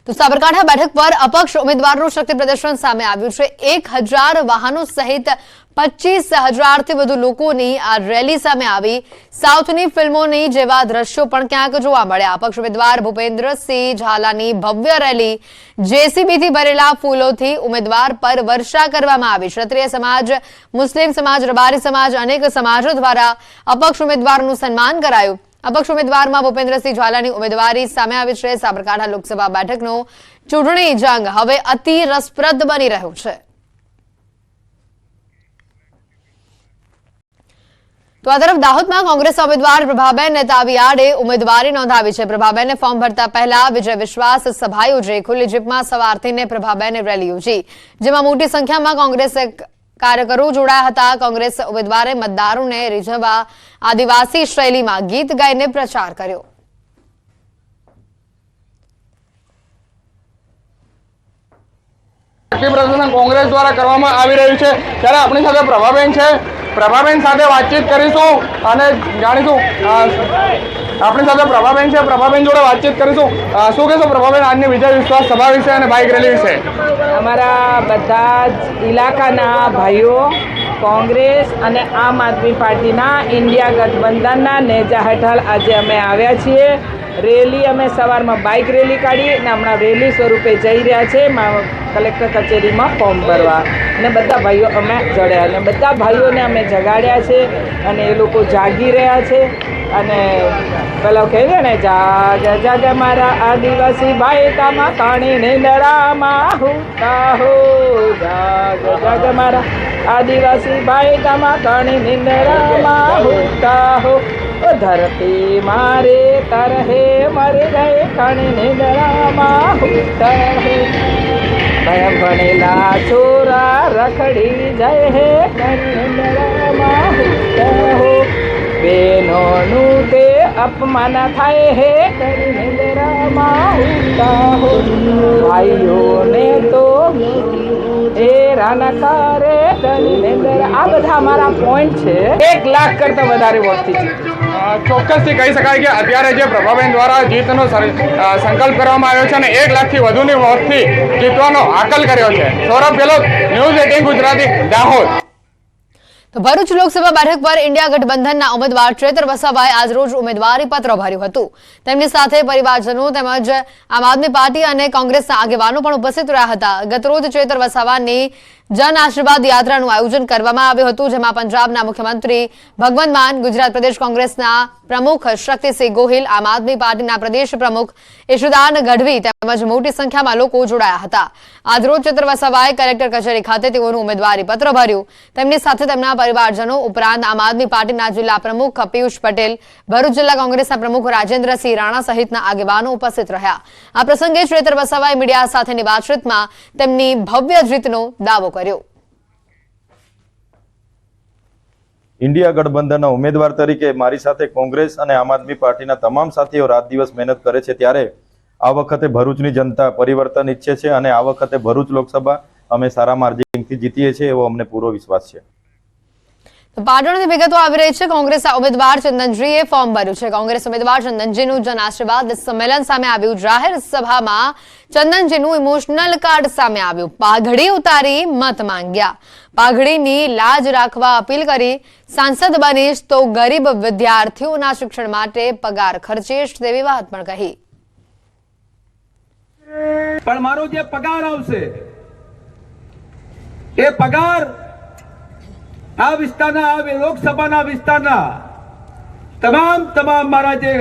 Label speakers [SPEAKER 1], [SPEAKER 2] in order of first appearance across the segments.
[SPEAKER 1] તો સાબરકાંઠા બેઠક પર અપક્ષ ઉમેદવારનું શક્તિ પ્રદર્શન સામે આવ્યું છે। 1000 વાહનો સહિત 25,000 થી વધુ લોકોની આ રેલી સામે આવી। સાઉથની ફિલ્મોની જેવા દ્રશ્યો પણ ક્યાંક જોવા મળ્યા। અપક્ષ ઉમેદવાર ભૂપેન્દ્રસિંહ ઝાલાની ભવ્ય રેલી જેસીબીથી ભરેલા ફૂલોથી ઉમેદવાર પર વર્ષા કરવામાં આવી। ક્ષત્રિય સમાજ, મુસ્લિમ સમાજ, રબારી સમાજ અનેક સમાજો દ્વારા અપક્ષ ઉમેદવારનું સન્માન કરાયું। અપક્ષ ઉમેદવારમાં ભૂપેન્દ્રસિંહ ઝાલાની ઉમેદવારી સામે આવી છે। સાબરકાંઠા લોકસભા બેઠકનો ચૂંટણી જંગ હવે અતિ રસપ્રદ બની રહ્યો છે। તો આ તરફ દાહોદમાં કોંગ્રેસ ઉમેદવાર પ્રભાબેન તાવિયાડે ઉમેદવારી નોંધાવી છે। પ્રભાબેને ફોર્મ ભરતા પહેલા વિજય વિશ્વાસ સભા યોજી। ખુલ્લી જીપમાં સવાર થઈને પ્રભાબેને રેલી યોજી, જેમાં મોટી સંખ્યામાં કોંગ્રેસ કાર્યકરો જોડાયા હતા। કોંગ્રેસ ઉમેદવારે મતદારોને રીઝવવા આદિવાસી શૈલીમાં ગીત ગાઈને પ્રચાર કર્યો।
[SPEAKER 2] કોંગ્રેસ દ્વારા કરવામાં આવી રહ્યું છે, ત્યારે આપણી સાથે પ્રભાબેન છે। પ્રભાબેન સાથે વાતચીત કરીશું અને જાણીશું। આપણી સાથે પ્રભાબેન છે, પ્રભાબેન જોડે વાતચીત કરીશું। શું કહેશો પ્રભાબેન આજની વિજય વિશ્વાસ સભા વિશે અને બાઇક રેલી વિશે?
[SPEAKER 3] અમારા બધા જ ઇલાકાના ભાઈઓ કોંગ્રેસ અને આમ આદમી પાર્ટીના ઇન્ડિયા ગઠબંધનના નેજા હેઠળ આજે અમે આવ્યા છીએ। રેલી અમે સવારમાં બાઇક રેલી કાઢી અને હમણાં રેલી સ્વરૂપે જઈ રહ્યા છે કલેક્ટર કચેરીમાં ફોર્મ ભરવા, અને બધા ભાઈઓ અમે જડ્યા અને બધા ભાઈઓને અમે જગાડ્યા છે અને એ લોકો જાગી રહ્યા છે। અને પેલો કહે છે ને, જાગ જાગ મારા આદિવાસી ભાઈ તામા કાણી નિંદરામાં હુતા હો, જાગ જાગ મારા આદિવાસી ભાઈ તામા કાણી નિંદરામાં હુતા હો, ધરતી મારે તરહે મરી ગઈ કાણી નિંદરામાં હુતા હો, ભણેલા છોરા રખડી જાય હે કાણી નિંદરામાં હુતા હો, બેનોનું તે અપમાન થાય હે કરી નિંદરામાં ઉઠતા હો, ભાઈઓને તો હેરાન કરે કરી નિંદરા। આ બધા અમારા પોઈન્ટ છે। 1 લાખ કરતાં વધારે વોટથી જીત્યું।
[SPEAKER 2] ચોક્કસથી કહી શકાય કે અત્યારે જે પ્રભાબેન દ્વારા જીતનો સંકલ્પ કરવામાં આવ્યો છે અને 1 લાખથી વધુની વોટથી જીતવાનો હાકલ કર્યો છે। સૌરભ ગેહલોત, ન્યૂઝ 18 ગુજરાતી, દાહોદ।
[SPEAKER 1] તો ભરૂચ લોકસભા બેઠક પર ઇન્ડિયા ગઠબંધનના ઉમેદવાર ચેતર વસાવાએ આજરોજ ઉમેદવારી પત્ર ભર્યું હતું। તેમની સાથે પરિવારજનો તેમજ આમ આદમી પાર્ટી અને કોંગ્રેસના આગેવાનો પણ ઉપસ્થિત રહ્યા હતા। ગતરોજ ચેતર વસાવાની જન આશીર્વાદ યાત્રાનું આયોજન કરવામાં આવ્યું હતું, જેમાં પંજાબના મુખ્યમંત્રી ભગવંત માન, ગુજરાત પ્રદેશ કોંગ્રેસના પ્રમુખ શક્તિસિંહ ગોહિલ, આમ આદમી પાર્ટીના પ્રદેશ પ્રમુખ ઈશુદાન ગઢવી તેમજ મોટી સંખ્યામાં લોકો જોડાયા હતા। આજરોજ ચેતર વસાવાએ કલેક્ટર કચેરી ખાતે તેઓનું ઉમેદવારી પત્ર ભર્યું। તેમની સાથે તેમના પરિવારજનો ઉપરાંત આમ આદમી પાર્ટીના જિલ્લા પ્રમુખ પિયુષ પટેલ, ભરૂચ જિલ્લા કોંગ્રેસના પ્રમુખ રાજેન્દ્રસિંહ રાણા સહિતના આગેવાનો ઉપસ્થિત રહ્યા। આ પ્રસંગે ચેતર વસાવાએ મીડિયા સાથેની વાતચીતમાં તેમની ભવ્ય જીતનો દાવો કર્યો।
[SPEAKER 4] ઇન્ડિયા ગઠબંધનના ઉમેદવાર તરીકે મારી સાથે કોંગ્રેસ અને આમ આદમી પાર્ટીના તમામ સાથીઓ રાત દિવસ મહેનત કરે છે, ત્યારે આ વખતે ભરૂચની જનતા પરિવર્તન ઈચ્છે છે અને આ વખતે ભરૂચ લોકસભા અમે સારા માર્જિનથી જીતીએ છીએ એવો અમને પૂરો વિશ્વાસ છે।
[SPEAKER 1] પાટણની વિગતો આવી રહી છે। કોંગ્રેસના ઉમેદવાર ચંદનજીએ ફોર્મ ભર્યું છે। કોંગ્રેસ ઉમેદવાર ચંદનજીનું જન આશીર્વાદ સંમેલન સામે આવ્યું। જાહેર સભામાં ચંદનજીનું ઇમોશનલ કાર્ડ સામે આવ્યું। પાઘડી ઉતારી મત માંગ્યા। પાઘડીની લાજ રાખવા અપીલ કરી। સાંસદ બનીશ તો ગરીબ વિદ્યાર્થીઓના શિક્ષણ માટે પગાર ખર્ચીશ તેવી વાત પણ કહી।
[SPEAKER 5] પણ મારો જે પગાર આવશે એ પગાર આ વિસ્તારના, આ લોકસભાના વિસ્તારના તમામ મારા જે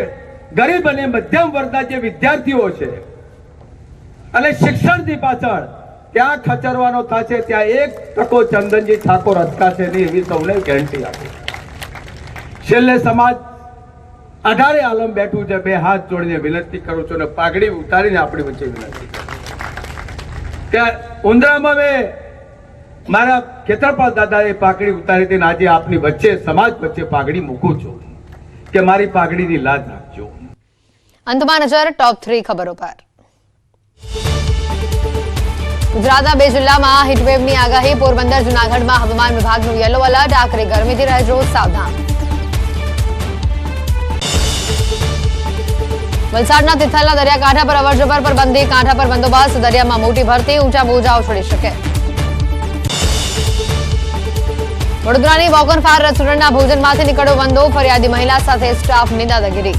[SPEAKER 5] ગરીબ અને મધ્યમ વર્ગના જે વિદ્યાર્થીઓ છે અને શિક્ષણની પાછળ ત્યાં ખચરવાનો થશે, ત્યાં 1% ચંદનજી ઠાકોર અટકાશે નહીં એવી સૌને ગેરંટી આપી। છેલ્લે સમાજ અઢારે આલમ બેઠું છે। 2 હાથ જોડીને વિનંતી કરું છું અને પાઘડી ઉતારીને આપણી વચ્ચે વિનંતી ત્યાં ઉંદરામાં મેં મારા ખેતરપાલ દાદાએ પાઘડી ઉતારી હતી, આજે આપની વચ્ચે સમાજ વચ્ચે પાઘડી મૂકું છું કે મારી પાઘડીની લાજ રાખજો।
[SPEAKER 1] અંતમાં નજર ટોપ 3 ખબરો પર। ગુજરાતના 2 જિલ્લામાં હીટવેવની આગાહી। પોરબંદર, જૂનાગઢમાં હવામાન વિભાગનું યલો એલર્ટ। આખરે ગરમીથી રહેજો સાવધાન। વલસાડના તિથલના દરિયાકાંઠા પર અવરજવર પર બંધી, કાંઠા પર બંદોબસ્ત, દરિયામાં મોટી ભરતી, ઊંચા મોજાઓ છોડી શકે. વડોદરાની વોક ઓન ફાયર રેસ્ટોરન્ટના ભોજનમાંથી નીકળ્યો વંદો, ફરિયાદી મહિલા સાથે સ્ટાફની દાદાગીરી.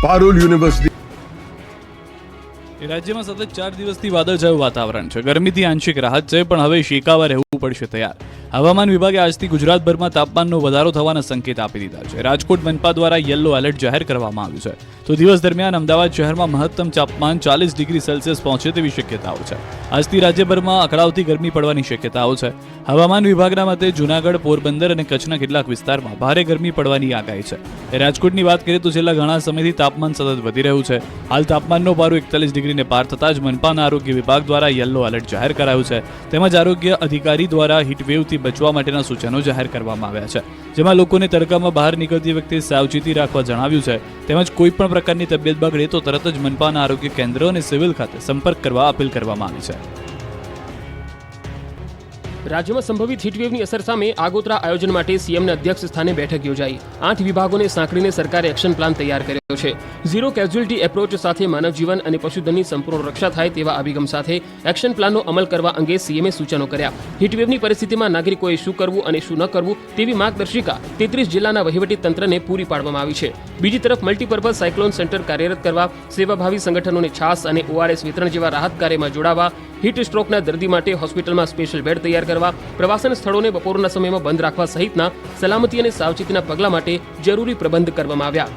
[SPEAKER 6] પારુલ યુનિવર્સિટી.
[SPEAKER 7] રાજ્યમાં સતત 4 દિવસથી વાદળછાયું વાતાવરણ છે. ગરમીથી આંશિક રાહત છે, પણ હવે શેકાવા રહેવું પડશે તૈયાર. હવામાન વિભાગે આજથી ગુજરાતભરમાં તાપમાનનો વધારો થવાના સંકેત આપી દીધા છે. રાજકોટ મનપા દ્વારા યલો એલર્ટ જાહેર કરવામાં આવ્યું છે. તો દિવસ દરમિયાન અમદાવાદ શહેરમાં મહત્તમ તાપમાન 40 ડિગ્રી સેલ્સિયસ પહોંચે તેવી શક્યતાઓ છે. આજથી રાજ્યભરમાં અકળાવતી ગરમી પડવાની શક્યતાઓ છે. હવામાન વિભાગના મતે જૂનાગઢ, પોરબંદર અને કચ્છના કેટલાક વિસ્તારમાં ભારે ગરમી પડવાની આગાહી છે. રાજકોટની વાત કરીએ તો છેલ્લા ઘણા સમયથી તાપમાન સતત વધી રહ્યું છે. હાલ તાપમાનનો પારો 41 ડિગ્રીને પાર થતાં જ મનપાના આરોગ્ય વિભાગ દ્વારા યલો એલર્ટ જાહેર કરાયું છે. તેમજ આરોગ્ય અધિકારી દ્વારા હીટવેવથી બચવા માટેના સૂચનો જાહેર કરવામાં આવ્યા છે, જેમાં લોકોને તડકામાં બહાર નીકળતી વખતે સાવચેતી રાખવા જણાવ્યું છે. તેમજ કોઈ પણ પ્રકારની તબિયત બગડે તો તરત જ મનપાના આરોગ્ય કેન્દ્ર અને સિવિલ ખાતે સંપર્ક કરવા અપીલ કરવામાં આવી છે.
[SPEAKER 8] રાજ્યમાં સંભવિત હીટવેવની અસર સામે આગોતરા આયોજન માટે સીએમના અધ્યક્ષ સ્થાને બેઠક યોજાઈ. 8 વિભાગોને સાંકળીને સરકારે એક્શન પ્લાન તૈયાર કર્યો છે. ઝીરો કેઝ્યુઅલ્ટી એપ્રોચ સાથે માનવ જીવન અને પશુધનની સંપૂર્ણ રક્ષા થાય તેવા અભિગમ સાથે એક્શન પ્લાનનો અમલ કરવા અંગે સીએમએ સૂચનો કર્યા. હીટવેવની પરિસ્થિતિમાં નાગરિકોએ શું કરવું અને શું ન કરવું તેવી માર્ગદર્શિકા 33 જિલ્લાના વહીવટી તંત્રને પૂરી પાડવામાં આવી છે. બીજી તરફ મલ્ટીપર્પઝ સાયક્લોન સેન્ટર કાર્યરત કરવા, સેવાભાવી સંગઠનોને છાસ અને ઓઆરએસ વિતરણ જેવા રાહત કાર્યમાં જોડાવા, હીટ સ્ટ્રોકના દર્દી માટે હોસ્પિટલમાં સ્પેશિયલ બેડ તૈયાર કરવા, પ્રવાસન સ્થળોને બપોરના સમયમાં બંધ રાખવા સહિતના સલામતી અને સાવચેતીના પગલાં માટે જરૂરી પ્રબંધ કરવામાં આવ્યા.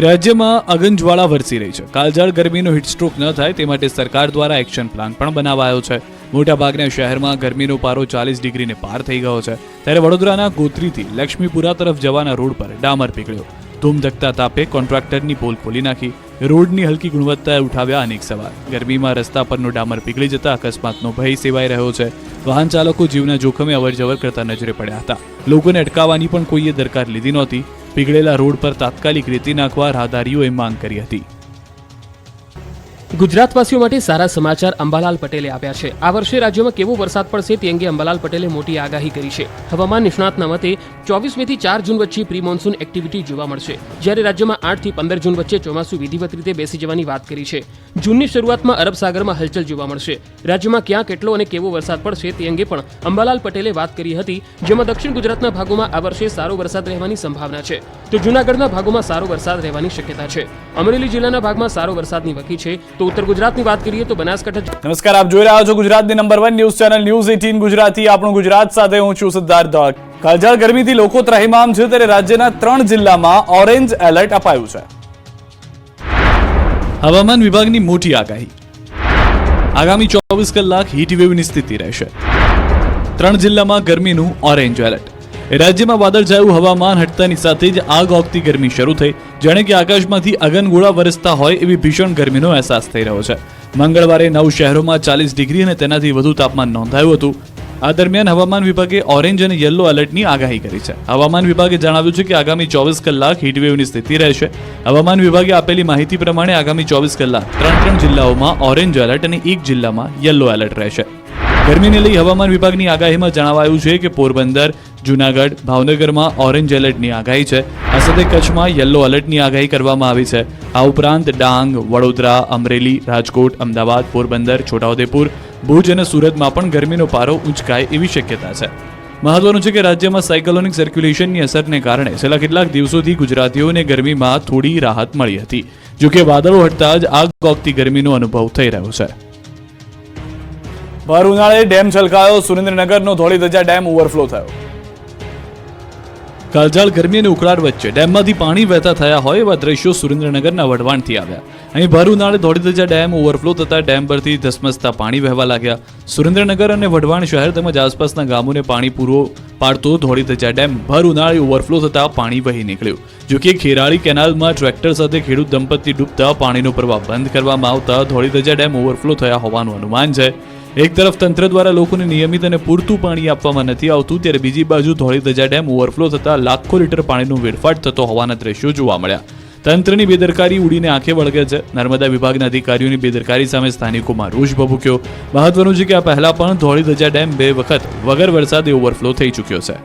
[SPEAKER 7] રાજ્યમાં અગનજ્વાળા વરસી રહી છે. કાળઝાળ ગરમીનો હીટસ્ટ્રોક ન થાય તે માટે સરકાર દ્વારા એક્શન પ્લાન પણ બનાવાયો છે. મોટાભાગના શહેરમાં ગરમીનો પારો 40 ડિગ્રીને પાર થઈ ગયો છે. ત્યારે વડોદરાના ગોત્રીથી લક્ષ્મીપુરા તરફ જવાના રોડ પર ડામર પીગળ્યો. ધૂમધકતા તાપે કોન્ટ્રાક્ટરની પોલ ખોલી નાખી. રોડની હલકી ગુણવત્તાએ ઉઠાવ્યા અનેક સવાલ. ગરમીમાં રસ્તા પરનો ડામર પીગળી જતા અકસ્માતનો ભય સેવાઈ રહ્યો છે. વાહન ચાલકો જીવના જોખમે અવરજવર કરતા નજરે પડ્યા હતા. લોકોને અટકાવવાની પણ કોઈએ દરકાર લીધી નહોતી. પીગળેલા રોડ પર તાત્કાલિક રેતી નાખવા રાહદારીઓએ માંગ કરી હતી.
[SPEAKER 8] ગુજરાતવાસીઓ માટે સારા સમાચાર અંબાલાલ પટેલે આપ્યા છે. આ વર્ષે રાજ્યમાં કેવો વરસાદ પડશે તે અંગે અંબાલાલ પટેલે મોટી આગાહી કરી છે. હવામાન નિષ્ણાતના મતે 24 મેથી 4 જૂન વચ્ચે પ્રી મોન્સૂન એક્ટિવિટી જોવા મળશે, જ્યારે રાજ્યમાં 8 થી 15 જૂન વચ્ચે ચોમાસું વિધિવત રીતે બેસી જવાની વાત કરી છે. જૂનની શરૂઆતમાં અરબ સાગરમાં હલચલ જોવા મળશે. રાજ્યમાં ક્યાં કેટલો અને કેવો વરસાદ પડશે તે અંગે પણ અંબાલાલ પટેલે વાત કરી હતી, જેમાં દક્ષિણ ગુજરાતના ભાગોમાં આ વર્ષે સારો વરસાદ રહેવાની સંભાવના છે, તો જૂનાગઢના ભાગોમાં સારો વરસાદ રહેવાની શક્યતા છે. અમરેલી જિલ્લાના ભાગમાં સારો વરસાદની વકી છે. તો ઉત્તર ગુજરાતની વાત કરીએ તો બનાસકાંઠા.
[SPEAKER 7] નમસ્કાર, આપ જોઈ રહ્યા છો ગુજરાતની number 1 news channel news 18 Gujarati. આપણું ગુજરાત સાથે હું છું સિદ્ધાર્થ દોડ. કાળઝાળ ગરમીથી લોકો ત્રાહિમામ છે, ત્યારે રાજ્યના 3 જિલ્લામાં ઓરેન્જ એલર્ટ અપાયું છે. હવામાન વિભાગની મોટી આગાહી. આગામી 24 કલાક હીટવેવની સ્થિતિ રહેશે. 3 જિલ્લામાં ગરમીનું ઓરેન્જ એલર્ટ. રાજ્યમાં વાદળછાયું હવામાન હટતાની સાથે જ આગ ઓગતી ગરમી શરૂ થઈ. જાણે કે આકાશમાંથી અગનગોળા વરસતા હોય એવી ભીષણ ગરમીનો અહેસાસ થઈ રહ્યો છે. મંગળવારે 9 શહેરોમાં 40 ડિગ્રી અને તેનાથી વધુ તાપમાન નોંધાયું હતું. આ દરમિયાન હવામાન વિભાગે ઓરેન્જ અને યલો એલર્ટની આગાહી કરી છે. હવામાન વિભાગે જણાવ્યું છે કે આગામી 24 કલાક હીટવેવની સ્થિતિ રહેશે. હવામાન વિભાગે આપેલી માહિતી પ્રમાણે આગામી 24 કલાક 3 જિલ્લાઓમાં ઓરેન્જ એલર્ટ અને 1 જિલ્લામાં યલો એલર્ટ રહેશે. ગરમીને લઈ હવામાન વિભાગની આગાહીમાં જણાવાયું છે કે પોરબંદર, જૂનાગઢ, ભાવનગરમાં ઓરેન્જ એલર્ટની આગાહી છે. આ સાથે કચ્છમાં યલો એલર્ટની આગાહી કરવામાં આવી છે. આ ઉપરાંત ડાંગ, વડોદરા, અમરેલી, રાજકોટ, અમદાવાદ, પોરબંદર, છોટાઉદેપુર, ભુજ અને સુરતમાં પણ ગરમીનો પારો ઊંચકાય એવી શક્યતા છે. મહત્વનું છે કે રાજ્યમાં સાયક્લોનિક સર્ક્યુલેશનની અસરને કારણે છેલ્લા કેટલાક દિવસોથી ગુજરાતીઓને ગરમીમાં થોડી રાહત મળી હતી. જોકે વાદળો હટતા જ આગ ઓગતી ગરમીનો અનુભવ થઈ રહ્યો છે. ભર ઉનાળે ડેમ છલકાયો. સુરેન્દ્રનગરનો ધોળીધજા ડેમ ઓવરફ્લો થયો. કાળઝાળ ગરમી અને ઉકળાટ વચ્ચે ડેમમાંથી પાણી વહેતા થયા હોય એવા દ્રશ્યો સુરેન્દ્રનગરના વઢવાણથી આવ્યા. અહીં ભર ઉનાળે ધોળીધજા ડેમ ઓવરફ્લો થતા ડેમ પરથી ધસમસતા પાણી વહેવા લાગ્યા. સુરેન્દ્રનગર અને વઢવાણ શહેર તેમજ આસપાસના ગામોને પાણી પૂરો પાડતો ધોળીધજા ડેમ ભર ઉનાળે ઓવરફ્લો થતા પાણી વહી નીકળ્યું. જોકે ખેરાળી કેનાલમાં ટ્રેક્ટર સાથે ખેડૂત દંપતી ડૂબતા પાણીનો પ્રવાહ બંધ કરવામાં આવતા ધોળીધજા ડેમ ઓવરફ્લો થયા હોવાનું અનુમાન છે. એક તરફ તંત્ર દ્વારા લોકોને નિયમિત અને પૂરતું પાણી આપવામાં નથી આવતું, ત્યારે બીજી બાજુ ધોળીધજા ડેમ ઓવરફ્લો થતા લાખો લીટર પાણીનો વેડફાટ થતો હોવાના દ્રશ્યો જોવા મળ્યા. તંત્રની બેદરકારી ઉડીને આંખે વળગે છે. નર્મદા વિભાગના અધિકારીઓની બેદરકારી સામે સ્થાનિકોમાં રોષ ભભૂક્યો. મહત્વનું છે કે આ પહેલા પણ ધોળીધજા ડેમ 2 વખત વગર વરસાદે ઓવરફ્લો થઈ ચૂક્યો છે.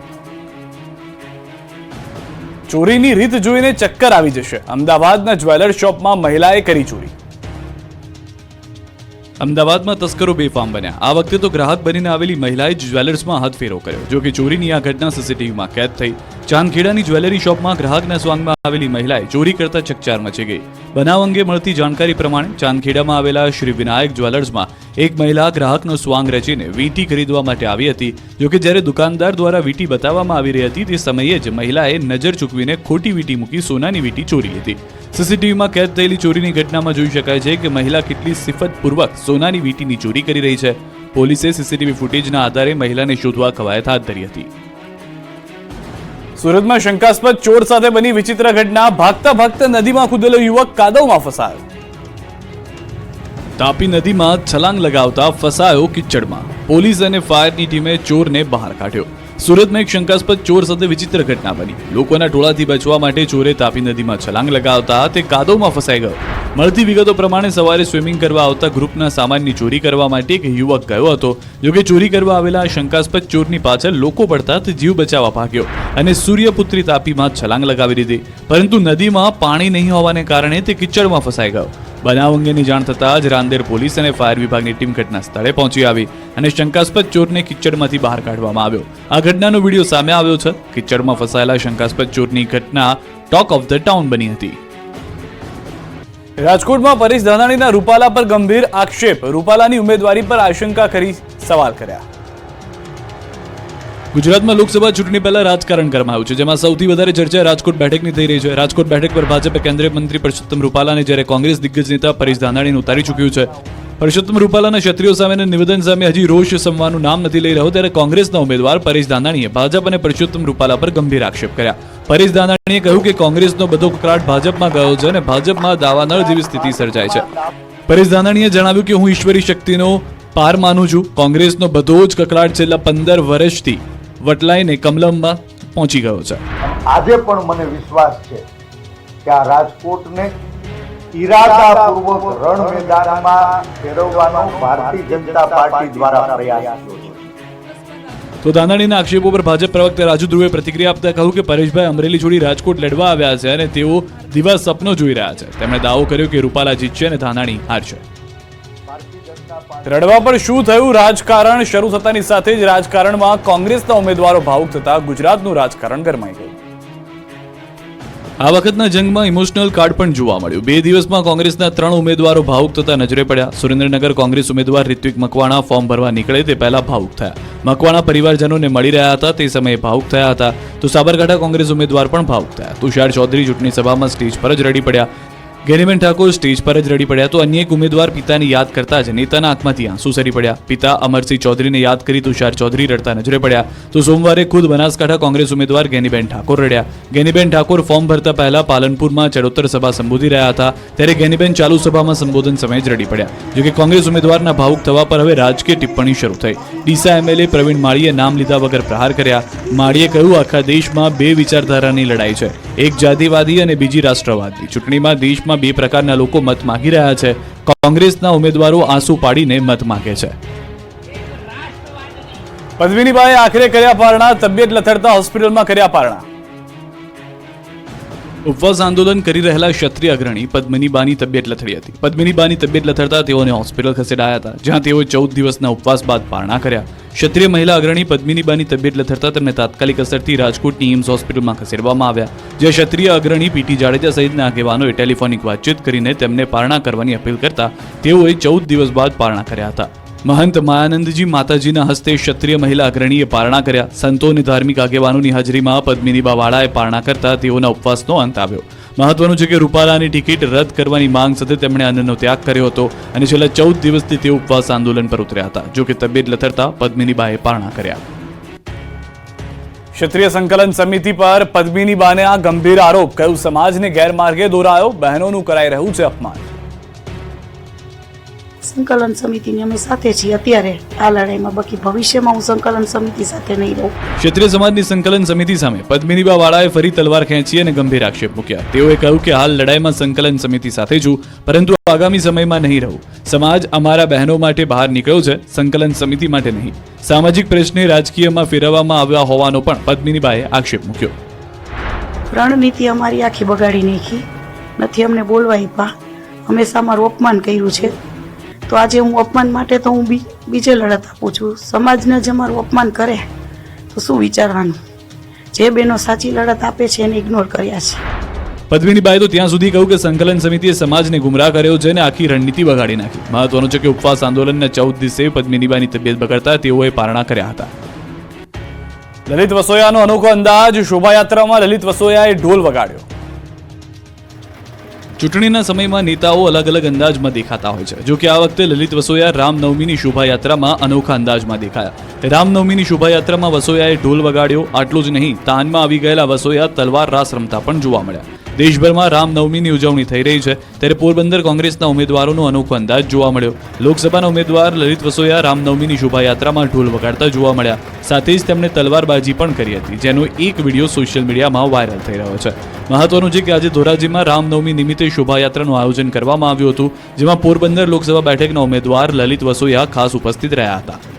[SPEAKER 9] ચોરીની રીત જોઈને ચક્કર આવી જશે. અમદાવાદના જ્વેલર શોપમાં મહિલાએ કરી ચોરી.
[SPEAKER 7] અમદાવાદમાં તસ્કરો બેફામ બન્યા. આ વખતે તો ગ્રાહક બનીને આવેલી મહિલાએ જ્વેલર્સમાં હાથફેરો કર્યો. જો કે ચોરીની આ ઘટના સીસીટીવીમાં કેદ થઈ. ચાંદખેડાની જ્વેલરી શોપમાં ગ્રાહકના સ્વાંગમાં આવેલી મહિલાએ ચોરી કરતા ચકચાર મચી ગઈ. બનાવ અંગે મળતી જાણકારી પ્રમાણે ચાંદખેડામાં આવેલા શ્રી વિનાયક જ્વેલર્સમાં એક મહિલા ગ્રાહકનો સ્વાંગ રચીને વીંટી ખરીદવા માટે આવી હતી. જો કે જ્યારે દુકાનદાર દ્વારા વીંટી બતાવવામાં આવી રહી હતી તે સમયે જ મહિલાએ નજર ચૂકવીને ખોટી વીંટી મૂકી સોનાની વીંટી ચોરી લીધી. સીસીટીવીમાં કેદ થયેલી ચોરીની ઘટનામાં જોઈ શકાય છે કે મહિલા કેટલી સિફતપૂર્વક સોનાની વીંટીની ચોરી કરી રહી છે. પોલીસે સીસીટીવી ફૂટેજના આધારે મહિલાને શોધવા કવાયત હાથ ધરી હતી.
[SPEAKER 9] સુરતમાં શંકાસ્પદ ચોર સાથે બની વિચિત્ર ઘટના. ભાગતા ભાગતા નદીમાં કૂદેલો યુવક કાદવમાં ફસાયો.
[SPEAKER 7] તાપી નદીમાં છલાંગ લગાવતા ફસાયો કિચડમાં. પોલીસ અને ફાયરની ટીમે ચોરને બહાર કાઢ્યો. સુરતમાં એક શંકાસ્પદ ચોર સાથે વિચિત્ર ઘટના બની. લોકોના ટોળાથી બચવા માટે ચોરે તાપી નદીમાં છલાંગ લગાવતા તે કાદવમાં ફસાઈ ગયો. મળતી વિગતો પ્રમાણે સવારે સ્વિમિંગ કરવા આવતા ગ્રુપના સામાનની ચોરી કરવા માટે એક યુવક ગયો હતો. જોકે ચોરી કરવા આવેલા શંકાસ્પદ ચોરની પાછળ લોકો પડતા તે જીવ બચાવવા ભાગ્યો અને સૂર્યપુત્રી તાપીમાં છલાંગ લગાવી દીધી. પરંતુ નદીમાં પાણી નહીં હોવાને કારણે તે કિચડમાં ફસાઈ ગયો. બનાવ અંગેની જાણ થતાં જ રાંદેર પોલીસ અને ફાયર વિભાગની ટીમ ઘટના સ્થળે પહોંચી આવી અને શંકાસ્પદ ચોરને કિચડમાંથી બહાર કાઢવામાં આવ્યો. આ ઘટનાનો વિડીયો સામે આવ્યો છે. કિચડમાં ફસાયેલા શંકાસ્પદ ચોરની ઘટના ટોક ઓફ ધ ટાઉન બની હતી.
[SPEAKER 9] રાજકોટમાં પરેશ ધાનાણીના રૂપાલા પર ગંભીર આક્ષેપ. રૂપાલાની ઉમેદવારી પર આશંકા કરી સવાલ કર્યા.
[SPEAKER 7] ગુજરાતમાં લોકસભા ચૂંટણી પહેલા રાજકારણ ગરમાયું છે, જેમાં સૌથી વધારે ચર્ચા રાજકોટ બેઠકની થઈ રહી છે. રાજકોટ બેઠક પર ભાજપે કેન્દ્રીય મંત્રી પરસોત્તમ રૂપાલાને જ્યારે કોંગ્રેસ દિગ્ગજ નેતા પરેશ ધાનાણીને ઉતારી ચૂક્યું છે. પરસોત્તમ રૂપાલાના ક્ષત્રિયો સામેના નિવેદન સામે હજી રોષ શમવાનું નામ નથી લઈ રહ્યો, ત્યારે કોંગ્રેસના ઉમેદવાર પરેશ ધાનાણીએ ભાજપ અને પરસોત્તમ રૂપાલા પર ગંભીર આક્ષેપ કર્યા. પરેશ ધાનાણીએ કહ્યું કે કોંગ્રેસનો બધો કકળાટ ભાજપમાં ગયો છે અને ભાજપમાં દાવાનળ જેવી સ્થિતિ સર્જાય છે. પરેશ ધાનાણીએ જણાવ્યું કે હું ઈશ્વરી શક્તિનો પાર માનું છું. કોંગ્રેસનો બધો જ કકળાટ છેલ્લા 15 વર્ષથી વટલાઈને કમલમમાં પહોંચી ગયો છે.
[SPEAKER 10] આજે પણ મને વિશ્વાસ છે કે આ રાજકોટને ઈરાદાપૂર્વક રણ મેદાનમાં ફેરવવાનો ભારતીય જનતા પાર્ટી દ્વારા પ્રયાસ થયો છે.
[SPEAKER 7] તો ધાનાણીના આક્ષેપો પર ભાજપ પ્રવક્તા રાજુ ધ્રુવે પ્રતિક્રિયા આપતા કહ્યું કે પરેશભાઈ અમરેલી છોડી રાજકોટ લડવા આવ્યા છે અને તેઓ દિવા સપનો જોઈ રહ્યા છે. તેમણે દાવો કર્યો કે રૂપાલા જીતશે અને ધાનાણી હારશે.
[SPEAKER 9] રડવા પર શું થયું? રાજકારણ શરૂ થતાની સાથે જ રાજકારણમાં કોંગ્રેસના ઉમેદવારો ભાવુક થતા ગુજરાતનું રાજકારણ ગરમાઈ ગયું.
[SPEAKER 7] આ વખતના જંગમાં ઇમોશનલ કાર્ડ પણ જોવા મળ્યું. 2 દિવસમાં કોંગ્રેસના 3 ઉમેદવારો ભાવુક થતા નજરે પડ્યા. સુરેન્દ્રનગર કોંગ્રેસ ઉમેદવાર રિત્વિક મકવાણા ફોર્મ ભરવા નીકળે તે પહેલા ભાવુક થયા. મકવાણા પરિવારજનોને મળી રહ્યા હતા તે સમયે ભાવુક થયા હતા. તો સાબરકાંઠા કોંગ્રેસ ઉમેદવાર પણ ભાવુક થયા. તુષાર ચૌધરી ચૂંટણી સભામાં સ્ટેજ પર જ રડી પડ્યા. ગેનીબેન ઠાકોર સ્ટેજ પર જ રડી પડ્યા. તો અન્ય એક ઉમેદવાર પિતાને યાદ કરતા જ નેતાના આંખમાંથી આંસુ સરી પડ્યા. પિતા અમરસિંહ ચૌધરીને યાદ કરી તુષાર ચૌધરી રડતા નજરે પડ્યા. તો સોમવારે ખુદ બનાસકાંઠા કોંગ્રેસ ઉમેદવાર ગેનીબેન ઠાકોર રડ્યા. ગેનીબેન ઠાકોર ફોર્મ ભરતા પહેલા પાલનપુરમાં ચડોતર સભા સંબોધી રહ્યા હતા, ત્યારે ગેનીબેન ચાલુ સભામાં સંબોધન સમયે જ રડી પડ્યા. જોકે કોંગ્રેસ ઉમેદવારના ભાવુક થવા પર હવે રાજકીય ટિપ્પણી શરૂ થઈ. ડીસા એમએલએ પ્રવીણ માળીએ નામ લીધા વગર પ્રહાર કર્યા. માળીએ કહ્યું, આખા દેશમાં 2 વિચારધારાની લડાઈ છે, એક જાતિવાદી અને બીજી રાષ્ટ્રવાદી. ચૂંટણીમાં દેશમાં 2 પ્રકારના લોકો મત માંગી રહ્યા છે. કોંગ્રેસના ઉમેદવારો આંસુ પાડીને મત માંગે છે.
[SPEAKER 9] પદ્મિનીબાએ આખરે કર્યા પારણા. તબિયત લથડતા હોસ્પિટલમાં કર્યા પારણા.
[SPEAKER 7] ઉપવાસ આંદોલન કરી રહેલા ક્ષત્રિય અગ્રણી પદ્મિનીબાની તબિયત લથડી હતી. પદ્મિનીબાની તબિયત લથડતા તેઓને હોસ્પિટલ ખસેડાયા હતા, જ્યાં તેઓએ 14 દિવસના ઉપવાસ બાદ પારણા કર્યા. ક્ષત્રિય મહિલા અગ્રણી પદ્મિનીબાની તબિયત લથડતા તેમને તાત્કાલિક અસરથી રાજકોટની એમ્સ હોસ્પિટલમાં ખસેડવામાં આવ્યા, જ્યાં ક્ષત્રિય અગ્રણી પીટી જાડેજા સહિતના આગેવાનોએ ટેલિફોનિક વાતચીત કરીને તેમને પારણા કરવાની અપીલ કરતા તેઓએ 14 દિવસ બાદ પારણા કર્યા હતા. મહંત માયાનંદજી માતાજીના હસ્તે ક્ષત્રિય મહિલા અગ્રણીએ પારણા કર્યા. સંતો અને ધાર્મિક આગેવાનોની હાજરીમાં પદ્મિનીબા વાળાએ પારણા કરતા તેઓના ઉપવાસનો અંત આવ્યો. મહત્વનું છે કે રૂપાલાની ટિકિટ રદ કરવાની માંગ સાથે તેમણે અન્નનો ત્યાગ કર્યો હતો અને છેલ્લા 14 દિવસથી તેઓ ઉપવાસ આંદોલન પર ઉતર્યા હતા. જો કે તબિયત લથડતા પદ્મિનીબાએ પારણા કર્યા.
[SPEAKER 9] ક્ષત્રિય સંકલન સમિતિ પર પદ્મિનીબાને આ ગંભીર આરોપ. કયું સમાજને ગેરમાર્ગે દોરાયો, બહેનોનું કરાઈ રહ્યું છે અપમાન.
[SPEAKER 11] સંકલન સમિતિની અમે સાથે છીએ અત્યારે આ લડાઈમાં. બાકી ભવિષ્યમાં હું સંકલન સમિતિ સાથે નહીં રહું.
[SPEAKER 7] ક્ષત્રિય સમાજની સંકલન સમિતિ સામે પદ્મિનીબા વાળાએ ફરી તલવાર ખેંચી અને ગંભીર આક્ષેપ મૂક્યા. તેઓએ કહ્યું કે હાલ લડાઈમાં સંકલન સમિતિ સાથે છું, પરંતુ આગામી સમયમાં નહીં રહું. સમાજ અમારા બહેનો માટે બહાર નીકળ્યો છે, સંકલન સમિતિ માટે નહીં. સામાજિક પ્રશ્ને રાજકીયમાં ફેરવવામાં આવ્યા હોવાનો પણ પદ્મિનીબાએ આક્ષેપ મૂક્યો.
[SPEAKER 11] રણનીતિ અમારી આખી બગાડી નાખી, નથી અમને બોલવા આપ્યા, હંમેશા અમારું અપમાન કર્યું છે. તો આજે હું અપમાન માટે તો હું બીજે લડત આપું છું. સમાજને જ અમારું અપમાન કરે તો શું વિચારવાનું? જે બહેનો સાચી લડત આપે છે એને ઇગ્નોર કર્યા છે.
[SPEAKER 7] પદ્મિનીબાએ તો ત્યાં સુધી કહ્યું કે સંકલન સમિતિએ સમાજને ગુમરાહ કર્યો છે અને આખી રણનીતિ બગાડી નાખી. મહત્વનું છે કે ઉપવાસ આંદોલનના 14 દિવસે પદ્મિનીબાની તબિયત બગડતા તેઓએ પારણા કર્યા હતા.
[SPEAKER 9] લલિત વસોયાનો અનોખો અંદાજ. શોભાયાત્રામાં લલિત વસોયાએ ઢોલ વગાડ્યો.
[SPEAKER 7] ચૂંટણીના સમયમાં નેતાઓ અલગ અલગ અંદાજમાં દેખાતા હોય છે. જો કે આ વખતે લલિત વસોયા રામનવમીની શોભાયાત્રામાં અનોખા અંદાજમાં દેખાયા. રામનવમીની શોભાયાત્રામાં વસોયાએ ઢોલ વગાડ્યો. આટલું જ નહીં, તાનમાં આવી ગયેલા વસોયા તલવાર રાસ રમતા પણ જોવા મળ્યા. દેશભરમાં રામનવમીની ઉજવણી થઈ રહી છે, ત્યારે પોરબંદર કોંગ્રેસના ઉમેદવારોનો અનોખો અંદાજ જોવા મળ્યો. લોકસભાના ઉમેદવાર લલિત વસોયા રામનવમીની શોભાયાત્રામાં ઢોલ વગાડતા જોવા મળ્યા. સાથે જ તેમણે તલવારબાજી પણ કરી હતી, જેનો એક વિડીયો સોશિયલ મીડિયામાં વાયરલ થઈ રહ્યો છે. મહત્વનું છે કે આજે ધોરાજીમાં રામનવમી નિમિત્તે શોભાયાત્રાનું આયોજન કરવામાં આવ્યું હતું, જેમાં પોરબંદર લોકસભા બેઠકના ઉમેદવાર લલિત વસોયા ખાસ ઉપસ્થિત રહ્યા હતા.